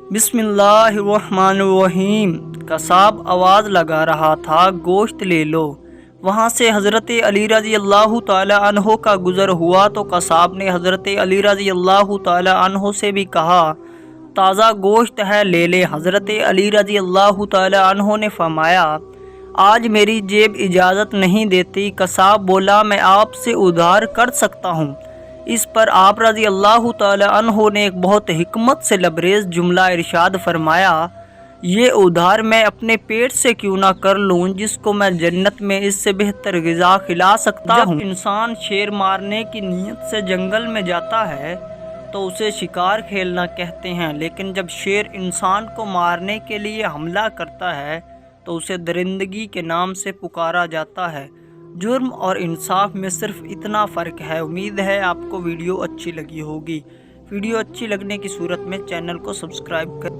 बिस्मिल्लाहिर्रहमानिर्रहीम। कसाब आवाज़ लगा रहा था, गोश्त ले लो। वहाँ से हज़रत अली रज़ी अल्लाह ताला अन्हो का गुज़र हुआ तो कसाब ने हज़रत अली रज़ी अल्लाह ताला अन्हो से भी कहा, ताज़ा गोश्त है, ले ले। हज़रत अली रज़ी अल्लाह ताला अन्हो ने फरमाया, आज मेरी जेब इजाज़त नहीं देती। कसाब बोला, मैं आपसे उधार कर सकता हूँ। इस पर आप रज़ी अल्लाह ताला अन्हो ने एक बहुत हिकमत से लबरेज जुमला इरशाद फरमाया, ये उधार मैं अपने पेट से क्यों ना कर लूँ, जिसको मैं जन्नत में इससे बेहतर ग़िज़ा खिला सकता हूँ। जब इंसान शेर मारने की नीयत से जंगल में जाता है तो उसे शिकार खेलना कहते हैं, लेकिन जब शेर इंसान को मारने के लिए हमला करता है तो उसे दरिंदगी के नाम से पुकारा जाता है। जुर्म और इंसाफ में सिर्फ इतना फ़र्क है। उम्मीद है आपको वीडियो अच्छी लगी होगी। वीडियो अच्छी लगने की सूरत में चैनल को सब्सक्राइब कर